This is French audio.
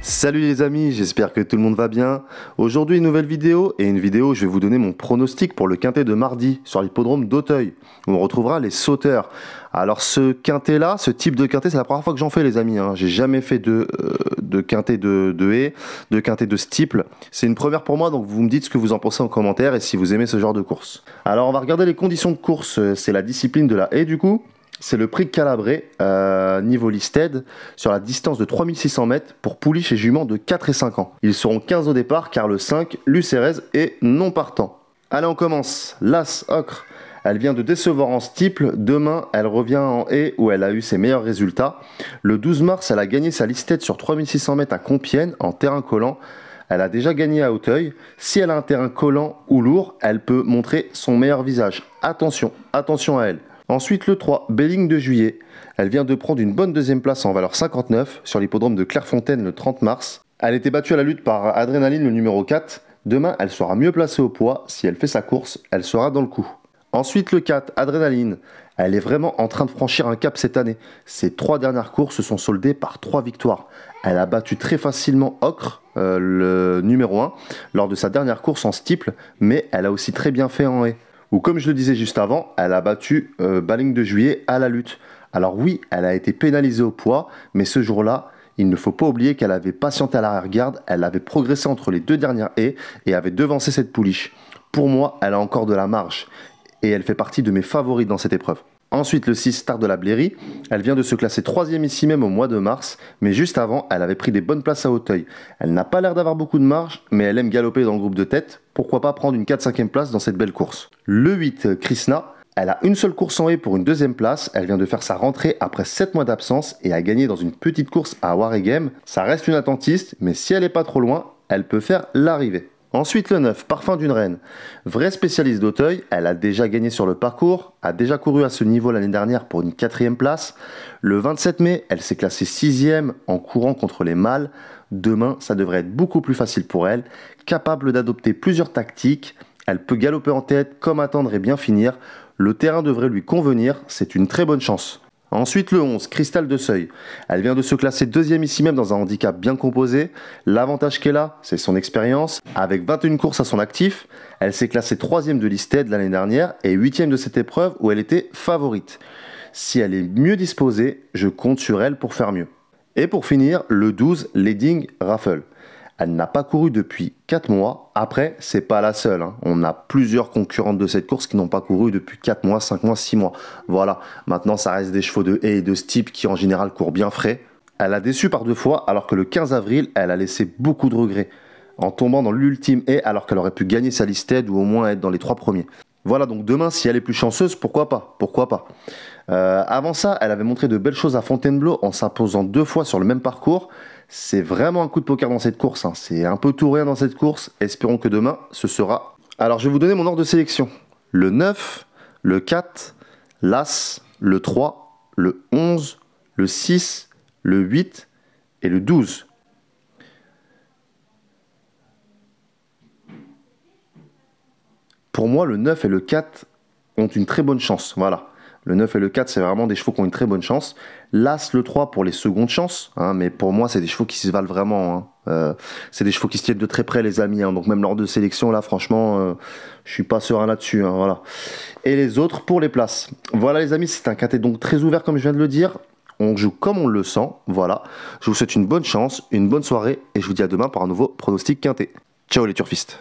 Salut les amis, j'espère que tout le monde va bien. Aujourd'hui une nouvelle vidéo, et une vidéo où je vais vous donner mon pronostic pour le quintet de mardi sur l'hippodrome d'Auteuil, où on retrouvera les sauteurs. Alors ce quintet là, ce type de quintet, c'est la première fois que j'en fais les amis, hein. J'ai jamais fait de quintet de haie, de quintet de ce type. C'est une première pour moi, donc vous me dites ce que vous en pensez en commentaire et si vous aimez ce genre de course. Alors on va regarder les conditions de course, c'est la discipline de la haie du coup. C'est le prix Calabré, niveau listed, sur la distance de 3600 mètres pour pouliches et juments de 4 et 5 ans. Ils seront 15 au départ car le 5, Lucérez, est non partant. Allez, on commence. L'As Ocre, elle vient de décevoir en steeple. Demain, elle revient en haie où elle a eu ses meilleurs résultats. Le 12 mars, elle a gagné sa listed sur 3600 mètres à Compiègne en terrain collant. Elle a déjà gagné à Auteuil. Si elle a un terrain collant ou lourd, elle peut montrer son meilleur visage. Attention, attention à elle. Ensuite, le 3, Belling de Juillet. Elle vient de prendre une bonne deuxième place en valeur 59 sur l'hippodrome de Clairefontaine le 30 mars. Elle était battue à la lutte par Adrénaline, le numéro 4. Demain, elle sera mieux placée au poids. Si elle fait sa course, elle sera dans le coup. Ensuite, le 4, Adrénaline. Elle est vraiment en train de franchir un cap cette année. Ses 3 dernières courses se sont soldées par 3 victoires. Elle a battu très facilement Ocre, le numéro 1, lors de sa dernière course en steeple, mais elle a aussi très bien fait en haie. Ou comme je le disais juste avant, elle a battu Belling de Juillet à la lutte. Alors oui, elle a été pénalisée au poids, mais ce jour-là, il ne faut pas oublier qu'elle avait patienté à l'arrière-garde, elle avait progressé entre les 2 dernières haies et avait devancé cette pouliche. Pour moi, elle a encore de la marge et elle fait partie de mes favoris dans cette épreuve. Ensuite, le 6, Star de la Blairie. Elle vient de se classer 3e ici même au mois de mars, mais juste avant, elle avait pris des bonnes places à Auteuil. Elle n'a pas l'air d'avoir beaucoup de marge, mais elle aime galoper dans le groupe de tête. Pourquoi pas prendre une 4-5e place dans cette belle course. Le 8, Krishna. Elle a une seule course en haie pour une 2e place. Elle vient de faire sa rentrée après 7 mois d'absence et a gagné dans une petite course à Waregem. Ça reste une attentiste, mais si elle n'est pas trop loin, elle peut faire l'arrivée. Ensuite, le 9, Parfum d'une Reine. Vraie spécialiste d'Auteuil, elle a déjà gagné sur le parcours, a déjà couru à ce niveau l'année dernière pour une 4e place. Le 27 mai, elle s'est classée 6e en courant contre les mâles. Demain, ça devrait être beaucoup plus facile pour elle. Capable d'adopter plusieurs tactiques, elle peut galoper en tête comme attendre et bien finir. Le terrain devrait lui convenir, c'est une très bonne chance. Ensuite, le 11, Cristal de Seuil. Elle vient de se classer 2e ici même dans un handicap bien composé. L'avantage qu'elle a, c'est son expérience. Avec 21 courses à son actif, elle s'est classée 3e de listed l'année dernière et 8e de cette épreuve où elle était favorite. Si elle est mieux disposée, je compte sur elle pour faire mieux. Et pour finir, le 12, Leading Raffle. Elle n'a pas couru depuis 4 mois. Après, c'est pas la seule, hein. On a plusieurs concurrentes de cette course qui n'ont pas couru depuis 4 mois, 5 mois, 6 mois. Voilà, maintenant ça reste des chevaux de haie et de ce type qui en général courent bien frais. Elle a déçu par 2 fois alors que le 15 avril, elle a laissé beaucoup de regrets en tombant dans l'ultime haie alors qu'elle aurait pu gagner sa listed ou au moins être dans les 3 premiers. Voilà, donc demain, si elle est plus chanceuse, pourquoi pas? Pourquoi pas? Avant ça, elle avait montré de belles choses à Fontainebleau en s'imposant 2 fois sur le même parcours. C'est vraiment un coup de poker dans cette course, hein. C'est un peu tout rien dans cette course. Espérons que demain, ce sera... Alors, je vais vous donner mon ordre de sélection. Le 9, le 4, l'As, le 3, le 11, le 6, le 8 et le 12. Pour moi, le 9 et le 4 ont une très bonne chance. Voilà. Le 9 et le 4, c'est vraiment des chevaux qui ont une très bonne chance. L'As, le 3 pour les secondes chances. Hein, mais pour moi, c'est des chevaux qui se valent vraiment. Hein. C'est des chevaux qui se tiennent de très près, les amis. Hein. Donc même lors de sélection, là, franchement, je suis pas serein là-dessus. Hein, voilà. Et les autres pour les places. Voilà, les amis, c'est un quintet donc très ouvert, comme je viens de le dire. On joue comme on le sent. Voilà. Je vous souhaite une bonne chance, une bonne soirée. Et je vous dis à demain pour un nouveau pronostic quintet. Ciao les turfistes.